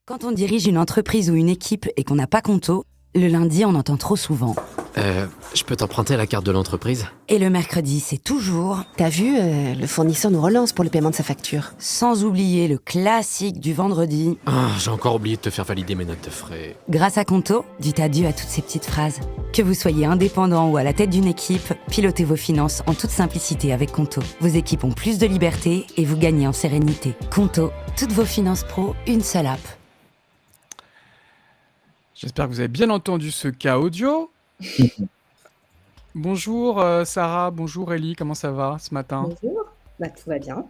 Quand on dirige une entreprise ou une équipe et qu'on n'a pas Conto, le lundi, on entend trop souvent. Je peux t'emprunter la carte de l'entreprise ? Et le mercredi, c'est toujours... T'as vu, le fournisseur nous relance pour le paiement de sa facture. Sans oublier le classique du vendredi. Ah, j'ai encore oublié de te faire valider mes notes de frais. Grâce à Conto, dites adieu à toutes ces petites phrases. Que vous soyez indépendant ou à la tête d'une équipe, pilotez vos finances en toute simplicité avec Conto. Vos équipes ont plus de liberté et vous gagnez en sérénité. Conto, toutes vos finances pro, une seule app. J'espère que vous avez bien entendu ce cas audio. Bonjour Sarah, bonjour Ellie, comment ça va ce matin ? Bonjour, tout va bien.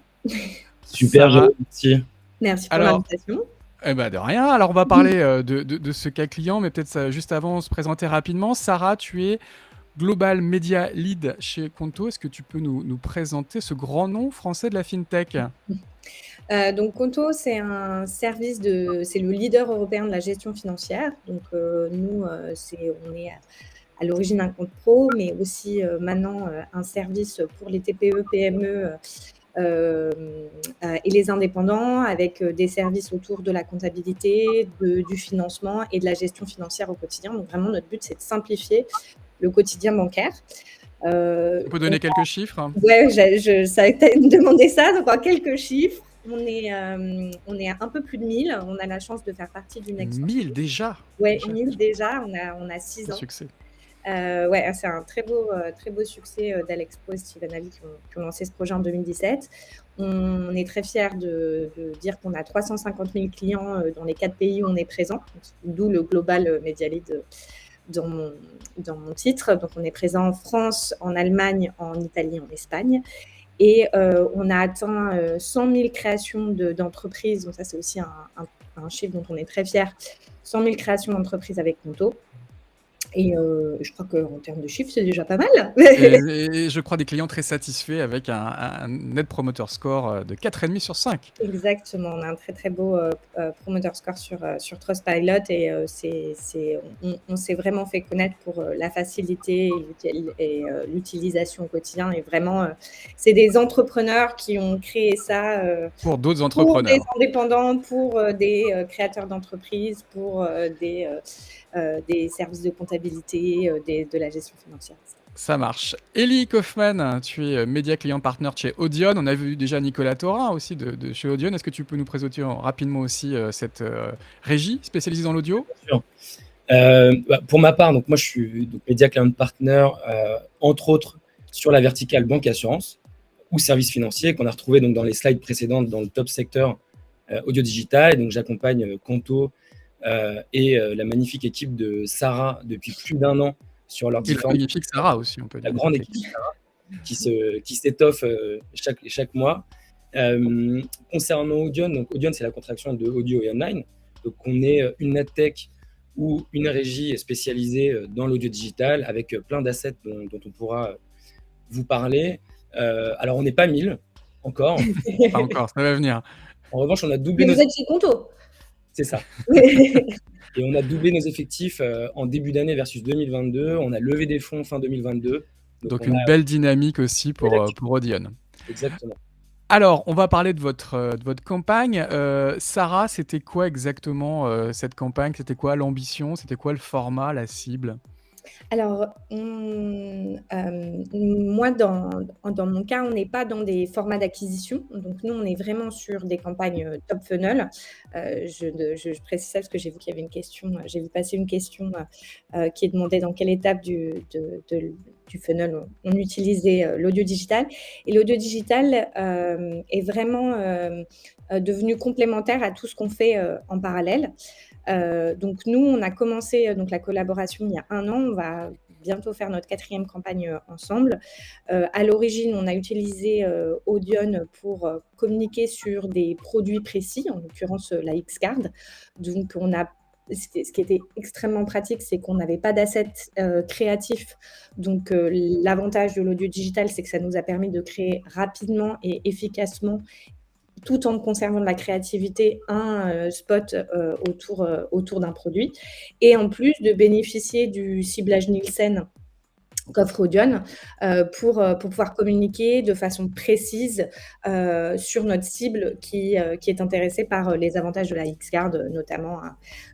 Super, Sarah. merci. Merci pour Alors, l'invitation. de rien. Alors, on va parler de ce cas client, mais peut-être juste avant, se présenter rapidement. Sarah, tu es Global Media Lead chez Conto. Est-ce que tu peux nous présenter ce grand nom français de la FinTech ? Donc Conto, c'est un service c'est le leader européen de la gestion financière. Donc nous, on est à l'origine un compte pro, mais aussi maintenant un service pour les TPE, PME et les indépendants, avec des services autour de la comptabilité, du financement et de la gestion financière au quotidien. Donc vraiment, notre but, c'est de simplifier le quotidien bancaire. On peut donner quelques chiffres ? Ouais, je savais que tu allais me demander ça. Donc en quelques chiffres, on est un peu plus de 1000. On a la chance de faire partie d'une 1000 déjà ? Ouais, 1000 déjà. On a 6 ans. Succès. Ouais, c'est un très beau succès d'Alexpo et Steven Avi qui ont lancé ce projet en 2017. On est très fiers de dire qu'on a 350 000 clients dans les 4 pays où on est présent, d'où le Global Media Lead dans mon titre. Donc, on est présent en France, en Allemagne, en Italie, en Espagne. Et on a atteint 100 000 créations d'entreprises. Donc, ça, c'est aussi un chiffre dont on est très fiers. 100 000 créations d'entreprises avec Conto. Et je crois qu'en termes de chiffres, c'est déjà pas mal. Et je crois des clients très satisfaits avec un Net Promoter Score de 4,5 sur 5. Exactement, on a un très très beau Promoter Score sur Trustpilot et on s'est vraiment fait connaître pour la facilité et l'utilisation au quotidien. Et vraiment, c'est des entrepreneurs qui ont créé ça pour d'autres pour entrepreneurs. des indépendants, pour des créateurs d'entreprises, pour des services de comptabilité, de la gestion financière, etc. Ça marche. Ellie Kaufmann, tu es Média Client Partner chez Audion. On a vu déjà Nicolas Thorin aussi de chez Audion. Est-ce que tu peux nous présenter rapidement aussi cette régie spécialisée dans l'audio ? Bien sûr. Pour ma part, donc moi je suis Média Client Partner, entre autres sur la verticale banque assurance ou services financiers qu'on a retrouvé donc dans les slides précédentes dans le top secteur audio digital. Et donc j'accompagne Conto et la magnifique équipe de Sarah depuis plus d'1 an sur leur différents... La magnifique Sarah aussi, on peut dire. La grande équipe Sarah qui s'étoffe chaque mois. Concernant Audion, donc Audion, c'est la contraction de audio et online. Donc on est une adtech ou une régie spécialisée dans l'audio digital avec plein d'assets dont on pourra vous parler. Alors on n'est pas 1000 encore. Pas encore, ça va venir. En revanche, on a doublé. Mais vous êtes chez Conto. C'est ça. Et on a doublé nos effectifs en début d'année versus 2022. On a levé des fonds fin 2022. Donc une belle dynamique aussi pour Audion. Exactement. Alors, on va parler de votre campagne. Sarah, c'était quoi exactement cette campagne ? C'était quoi l'ambition ? C'était quoi le format, la cible ? Alors, moi, dans mon cas, on n'est pas dans des formats d'acquisition. Donc, nous, on est vraiment sur des campagnes top funnel. Je précise ça parce que j'ai vu qu'il y avait une question. J'ai vu passer une question qui demandait dans quelle étape du funnel on utilisait l'audio digital. Et l'audio digital est vraiment devenu complémentaire à tout ce qu'on fait en parallèle. Donc nous, on a commencé la collaboration il y a 1 an. On va bientôt faire notre 4e campagne ensemble. À l'origine, on a utilisé Audion pour communiquer sur des produits précis, en l'occurrence la X-Card. Donc ce qui était extrêmement pratique, c'est qu'on n'avait pas d'assets créatifs. Donc l'avantage de l'audio digital, c'est que ça nous a permis de créer rapidement et efficacement, tout en conservant de la créativité, un spot autour d'un produit. Et en plus de bénéficier du ciblage Nielsen qu'offre Audion, pour pouvoir communiquer de façon précise, sur notre cible qui est intéressée par, les avantages de la X-Card, notamment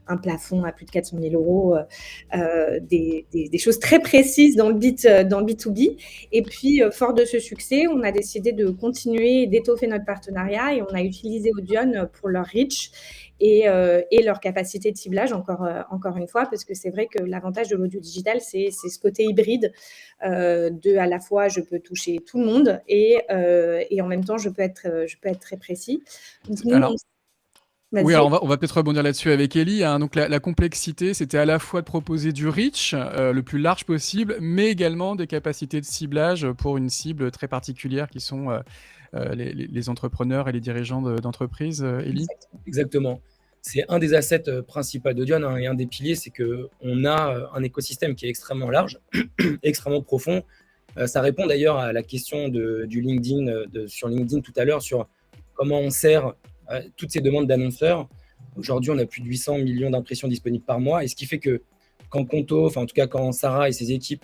un plafond à plus de 400 000 €, des choses très précises dans le B2B. Et puis, fort de ce succès, on a décidé de continuer et d'étoffer notre partenariat et on a utilisé Audion pour leur reach et leur capacité de ciblage encore une fois, parce que c'est vrai que l'avantage de l'audio digital, c'est ce côté hybride, de à la fois je peux toucher tout le monde et en même temps je peux être très précis. Donc nous, Alors, oui, vas-y. alors on va peut-être rebondir là-dessus avec Ellie, hein. Donc la complexité, c'était à la fois de proposer du reach le plus large possible, mais également des capacités de ciblage pour une cible très particulière qui sont les entrepreneurs et les dirigeants d'entreprises, Ellie. Exactement. C'est un des assets principaux d'Audion, hein, et un des piliers, c'est qu'on a un écosystème qui est extrêmement large, extrêmement profond. Ça répond d'ailleurs à la question du LinkedIn, sur LinkedIn tout à l'heure, sur comment on sert toutes ces demandes d'annonceurs. Aujourd'hui, on a plus de 800 millions d'impressions disponibles par mois, et ce qui fait que quand Conto, enfin en tout cas quand Sarah et ses équipes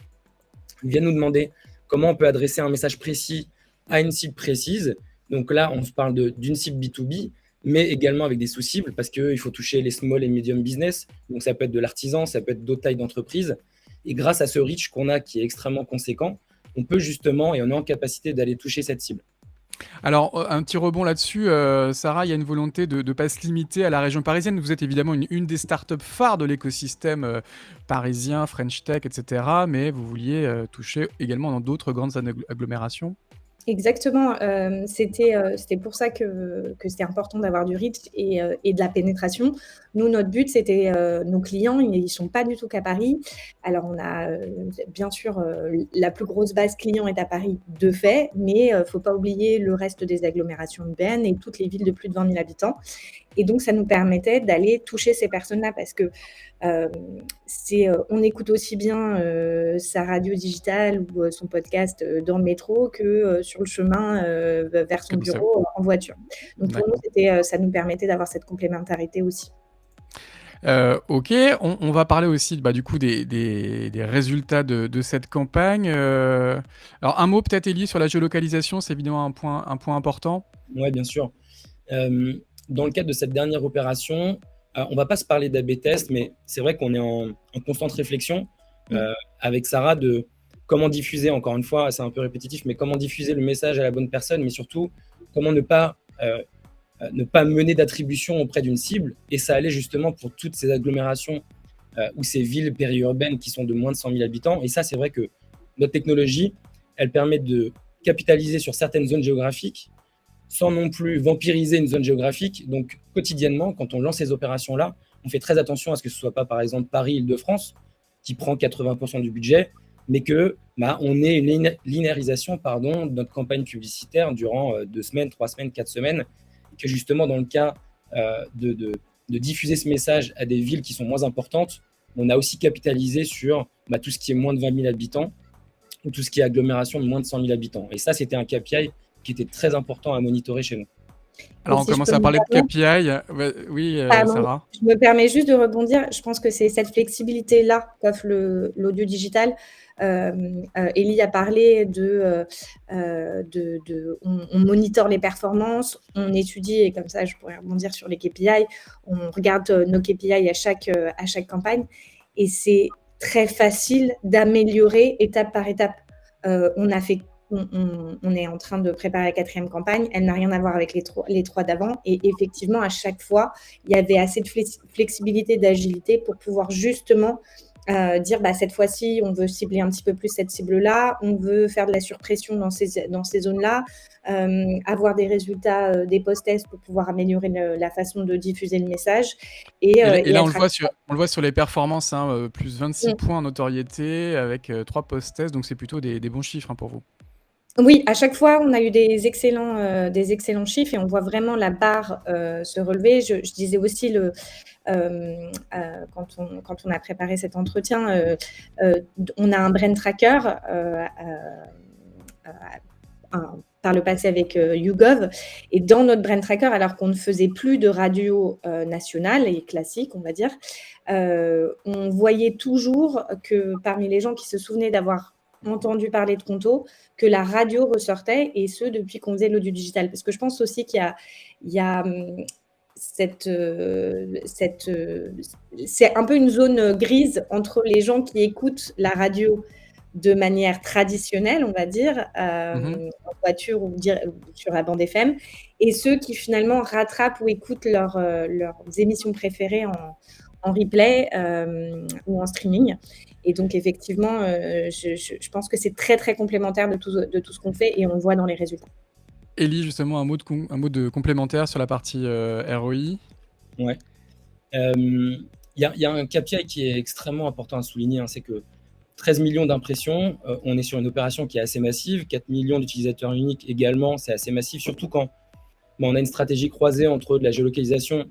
viennent nous demander comment on peut adresser un message précis à une cible précise, donc là, on se parle d'une cible B2B, mais également avec des sous-cibles, parce qu'il faut toucher les small et medium business. Donc ça peut être de l'artisan, ça peut être d'autres tailles d'entreprise. Et grâce à ce reach qu'on a, qui est extrêmement conséquent, on peut justement, et on est en capacité d'aller toucher cette cible. Alors, un petit rebond là-dessus, Sarah, il y a une volonté de ne pas se limiter à la région parisienne. Vous êtes évidemment une des startups phares de l'écosystème parisien, French Tech, etc. Mais vous vouliez toucher également dans d'autres grandes agglomérations. Exactement, c'était pour ça que c'était important d'avoir du reach et de la pénétration. Nous, notre but, c'était, nos clients, ils sont pas du tout qu'à Paris. Alors on a, bien sûr, la plus grosse base client est à Paris de fait, mais faut pas oublier le reste des agglomérations urbaines et toutes les villes de plus de 20 000 habitants. Et donc ça nous permettait d'aller toucher ces personnes-là parce que, on écoute aussi bien, sa radio digitale ou, son podcast, dans le métro que, sur le chemin, vers son Comme ça. bureau, en voiture. Donc pour nous, D'accord. ça nous permettait d'avoir cette complémentarité aussi. Ok, on va parler aussi du coup des résultats de cette campagne. Alors un mot peut-être, Élie, sur la géolocalisation, c'est évidemment un point important. Oui, bien sûr. Dans le cadre de cette dernière opération, on ne va pas se parler d'A/B test, mais c'est vrai qu'on est en constante réflexion avec Sarah de comment diffuser, encore une fois, c'est un peu répétitif, mais comment diffuser le message à la bonne personne, mais surtout comment ne pas mener d'attribution auprès d'une cible. Et ça allait justement pour toutes ces agglomérations ou ces villes périurbaines qui sont de moins de 100 000 habitants. Et ça, c'est vrai que notre technologie, elle permet de capitaliser sur certaines zones géographiques sans non plus vampiriser une zone géographique. Donc, quotidiennement, quand on lance ces opérations-là, on fait très attention à ce que ce ne soit pas, par exemple, Paris-Île-de-France, qui prend 80% du budget, mais on ait une linéarisation de notre campagne publicitaire durant 2 semaines, 3 semaines, 4 semaines, et que justement, dans le cas de diffuser ce message à des villes qui sont moins importantes, on a aussi capitalisé sur tout ce qui est moins de 20 000 habitants, ou tout ce qui est agglomération de moins de 100 000 habitants. Et ça, c'était un KPI qui était très important à monitorer chez nous. Alors, on commence à parler de KPI. Oui, Sarah. Je me permets juste de rebondir. Je pense que c'est cette flexibilité-là qu'offre l'audio digital. Ellie a parlé on monitore les performances, on étudie, et comme ça, je pourrais rebondir sur les KPI. On regarde nos KPI à chaque campagne. Et c'est très facile d'améliorer étape par étape. On est en train de préparer la 4e campagne. Elle n'a rien à voir avec les 3 d'avant. Et effectivement, à chaque fois, il y avait assez de flexibilité, d'agilité pour pouvoir justement dire cette fois-ci, on veut cibler un petit peu plus cette cible-là, on veut faire de la surpression dans ces zones-là, avoir des résultats des post-tests pour pouvoir améliorer la façon de diffuser le message. Et là, on le voit sur les performances, hein, plus 26 points en notoriété avec 3 post-tests, donc c'est plutôt des bons chiffres pour vous. Oui, à chaque fois, on a eu des excellents chiffres et on voit vraiment la barre se relever. Je disais aussi quand on a préparé cet entretien, on a un brain tracker par le passé avec YouGov. Et dans notre brain tracker, alors qu'on ne faisait plus de radio nationale et classique, on va dire, on voyait toujours que parmi les gens qui se souvenaient d'avoir entendu parler de Conto, que la radio ressortait, et ce, depuis qu'on faisait l'audio digital. Parce que je pense aussi qu'il y a c'est un peu une zone grise entre les gens qui écoutent la radio de manière traditionnelle, on va dire, en voiture ou sur la bande FM, et ceux qui finalement rattrapent ou écoutent leurs émissions préférées en replay ou en streaming. Et donc effectivement, je pense que c'est très très complémentaire de tout ce qu'on fait, et on le voit dans les résultats. Ellie, justement, un mot de complémentaire sur la partie ROI. Ouais. Il y a un KPI qui est extrêmement important à souligner, c'est que 13 millions d'impressions, on est sur une opération qui est assez massive, 4 millions d'utilisateurs uniques également, c'est assez massif, surtout quand on a une stratégie croisée entre de la géolocalisation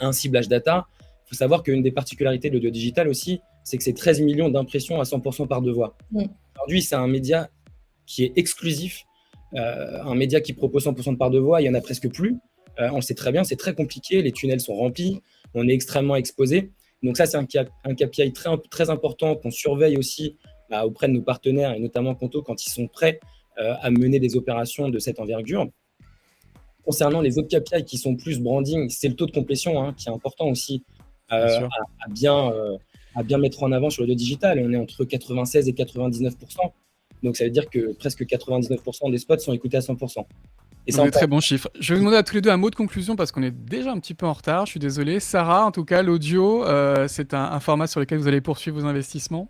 et un ciblage data. Il faut savoir qu'une des particularités de l'audio digital aussi, c'est que c'est 13 millions d'impressions à 100% par deux voix. Aujourd'hui, c'est un média qui est exclusif, un média qui propose 100% de par deux voix, il n'y en a presque plus. On le sait très bien, c'est très compliqué, les tunnels sont remplis, on est extrêmement exposé. Donc ça, c'est un KPI très important qu'on surveille aussi auprès de nos partenaires, et notamment Conto, quand ils sont prêts à mener des opérations de cette envergure. Concernant les autres KPI qui sont plus branding, c'est le taux de complétion qui est important aussi à bien mettre en avant sur le digital. On est entre 96 et 99%. Donc ça veut dire que presque 99% des spots sont écoutés à 100%. Et c'est un très bon chiffre. Je vais vous demander à tous les deux un mot de conclusion parce qu'on est déjà un petit peu en retard. Je suis désolé. Sarah, en tout cas, l'audio, c'est un format sur lequel vous allez poursuivre vos investissements.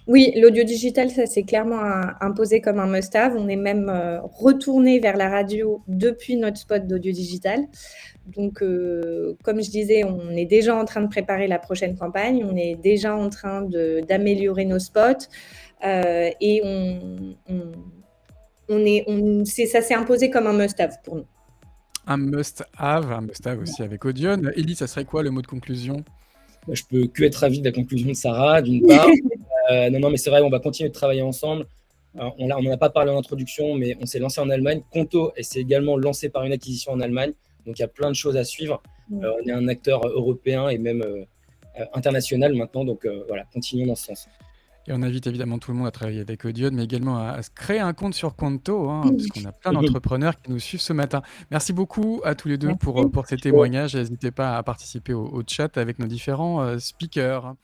Oui, l'audio digital, ça s'est clairement imposé comme un must-have. On est même retourné vers la radio depuis notre spot d'audio digital. Donc, comme je disais, on est déjà en train de préparer la prochaine campagne. On est déjà en train d'améliorer nos spots. Et ça s'est imposé comme un must-have pour nous. Un must-have aussi avec Audion. Ellie, ça serait quoi le mot de conclusion ? Je peux que être ravi de la conclusion de Sarah, d'une part. Non, mais c'est vrai, on va continuer de travailler ensemble. On n'en a pas parlé en introduction, mais on s'est lancé en Allemagne. Conto s'est également lancé par une acquisition en Allemagne. Donc, il y a plein de choses à suivre. On est un acteur européen et même international maintenant. Donc, voilà, continuons dans ce sens. Et on invite évidemment tout le monde à travailler avec Audion, mais également à se créer un compte sur Conto, parce qu'on a plein d'entrepreneurs qui nous suivent ce matin. Merci beaucoup à tous les deux pour ces témoignages. N'hésitez pas à participer au chat avec nos différents speakers.